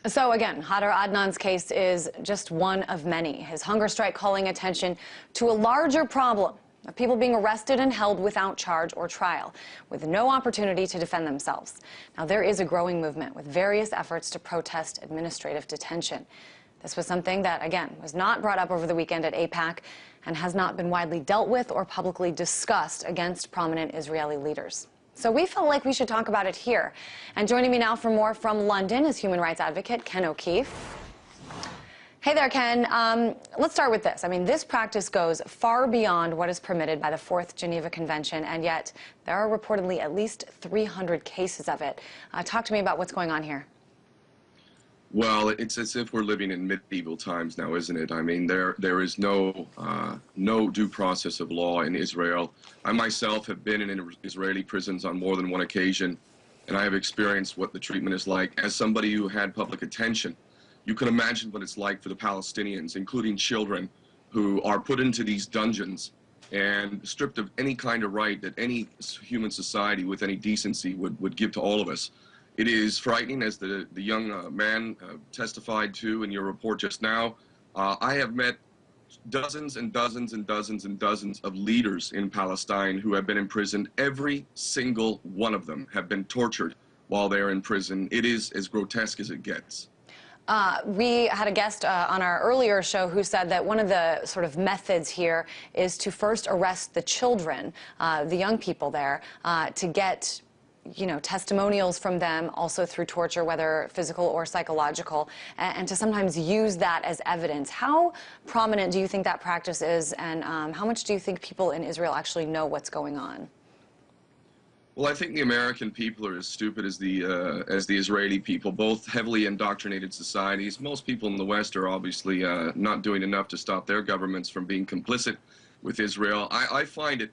So again, Hadar Adnan's case is just one of many. His hunger strike calling attention to a larger problem of people being arrested and held without charge or trial, with no opportunity to defend themselves. Now, there is a growing movement with various efforts to protest administrative detention. This was something that, again, was not brought up over the weekend at AIPAC and has not been widely dealt with or publicly discussed against prominent Israeli leaders. So we felt like we should talk about it here. And joining me now for more from London is human rights advocate Ken O'Keefe. Hey there, Ken. Let's start with this. I mean, this practice goes far beyond what is permitted by the Fourth Geneva Convention, and yet there are reportedly at least 300 cases of it. Talk to me about what's going on here. Well, it's as if we're living in medieval times now, isn't it? I mean, there is no due process of law in Israel. I myself have been in Israeli prisons on more than one occasion, and I have experienced what the treatment is like. As somebody who had public attention, you can imagine what it's like for the Palestinians, including children, who are put into these dungeons and stripped of any kind of right that any human society with any decency would give to all of us. It is frightening, as the young man testified to in your report just now. I have met dozens and dozens and dozens and dozens of leaders in Palestine who have been imprisoned. Every single one of them have been tortured while they're in prison. It is as grotesque as it gets. We had a guest on our earlier show who said that one of the sort of methods here is to first arrest the children, the young people there, to get testimonials from them, also through torture, whether physical or psychological, and to sometimes use that as evidence. How prominent do you think that practice is, and how much do you think people in Israel actually know what's going on? Well, I think the American people are as stupid as the Israeli people, both heavily indoctrinated societies. Most people in the West are obviously not doing enough to stop their governments from being complicit with Israel. I find it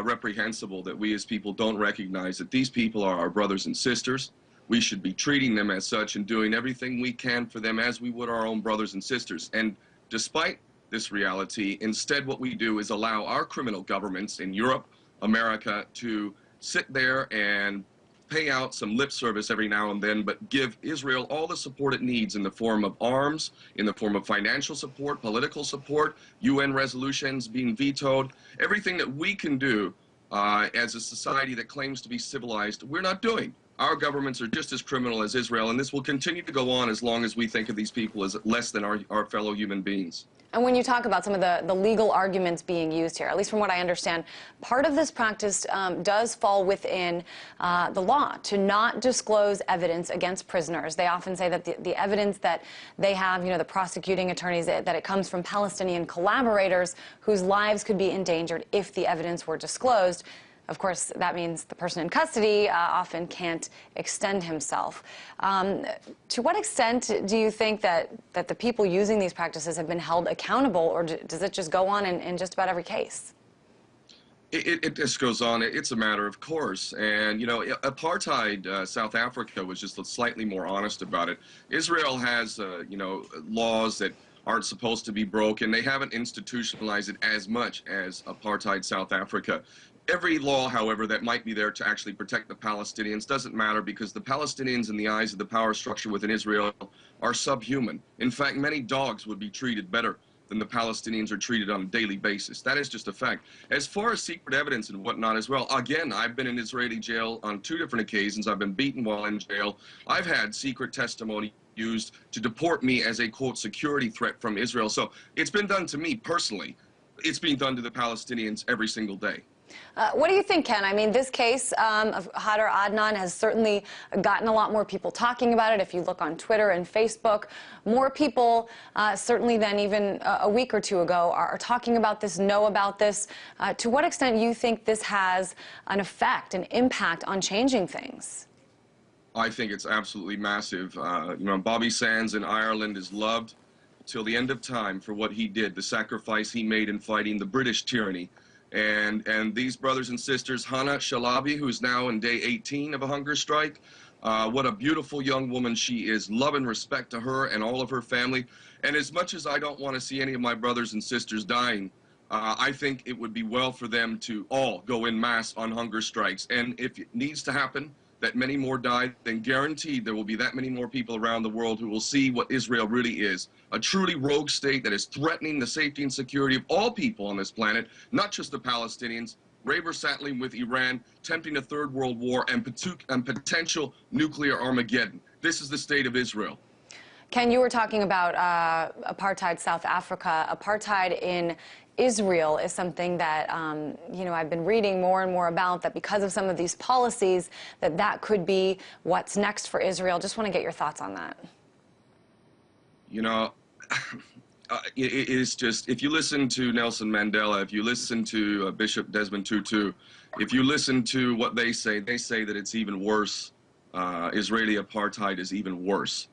reprehensible that we as people don't recognize that these people are our brothers and sisters. We should be treating them as such and doing everything we can for them as we would our own brothers and sisters. And despite this reality, instead what we do is allow our criminal governments in Europe, America, to sit there and pay out some lip service every now and then, but give Israel all the support it needs in the form of arms, in the form of financial support, political support, UN resolutions being vetoed. Everything that we can do as a society that claims to be civilized, we're not doing. Our governments are just as criminal as Israel, and this will continue to go on as long as we think of these people as less than our fellow human beings. And when you talk about some of the legal arguments being used here, at least from what I understand, part of this practice does fall within the law to not disclose evidence against prisoners. They often say that the evidence that they have, the prosecuting attorneys, that it comes from Palestinian collaborators whose lives could be endangered if the evidence were disclosed. Of course, that means the person in custody often can't extend himself. To what extent do you think that the people using these practices have been held accountable, or does it just go on in just about every case? It just goes on. It's a matter of course. And, apartheid, South Africa was just slightly more honest about it. Israel has, laws that aren't supposed to be broken. They haven't institutionalized it as much as apartheid South Africa. Every law, however, that might be there to actually protect the Palestinians doesn't matter, because the Palestinians, in the eyes of the power structure within Israel, are subhuman. In fact, many dogs would be treated better than the Palestinians are treated on a daily basis. That is just a fact. As far as secret evidence and whatnot as well, again, I've been in Israeli jail on 2 different occasions. I've been beaten while in jail. I've had secret testimony used to deport me as a, quote, security threat from Israel. So it's been done to me personally. It's being done to the Palestinians every single day. What do you think, Ken? I mean, this case of Hadar Adnan has certainly gotten a lot more people talking about it. If you look on Twitter and Facebook, more people, certainly than even a week or 2 ago, are talking about this, know about this. To what extent do you think this has an effect, an impact on changing things? I think it's absolutely massive. Bobby Sands in Ireland is loved till the end of time for what he did, the sacrifice he made in fighting the British tyranny. And these brothers and sisters, Hannah Shalabi, who's now in day 18 of a hunger strike, what a beautiful young woman she is. Love and respect to her and all of her family. And as much as I don't want to see any of my brothers and sisters dying, I think it would be well for them to all go en masse on hunger strikes. And if it needs to happen, that many more die, then guaranteed there will be that many more people around the world who will see what Israel really is, a truly rogue state that is threatening the safety and security of all people on this planet, not just the Palestinians, raver saddling with Iran, tempting a third world war and potential nuclear Armageddon. This is the state of Israel. Ken, you were talking about apartheid South Africa. Apartheid in Israel is something that, I've been reading more and more about, that because of some of these policies, that could be what's next for Israel. Just want to get your thoughts on that. You know, it is just, if you listen to Nelson Mandela, if you listen to Bishop Desmond Tutu, if you listen to what they say that it's even worse. Israeli apartheid is even worse.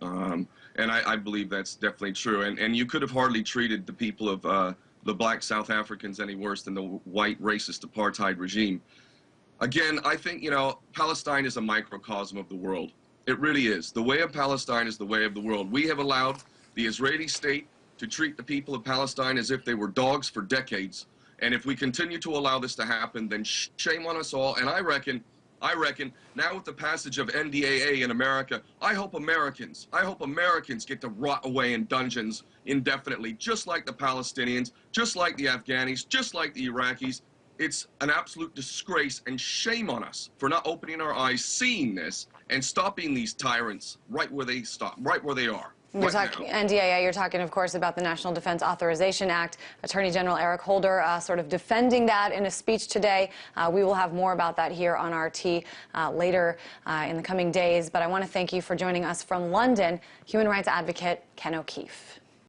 And I believe that's definitely true. And you could have hardly treated the people of the black South Africans any worse than the white racist apartheid regime. Again, I think, Palestine is a microcosm of the world. It really is. The way of Palestine is the way of the world. We have allowed the Israeli state to treat the people of Palestine as if they were dogs for decades. And if we continue to allow this to happen, then shame on us all. And I reckon, now with the passage of NDAA in America, I hope Americans get to rot away in dungeons indefinitely, just like the Palestinians, just like the Afghanis, just like the Iraqis. It's an absolute disgrace and shame on us for not opening our eyes, seeing this, and stopping these tyrants right where they are. You're talking NDAA, you're talking, of course, about the National Defense Authorization Act. Attorney General Eric Holder sort of defending that in a speech today. We will have more about that here on RT later in the coming days. But I want to thank you for joining us from London, human rights advocate Ken O'Keefe.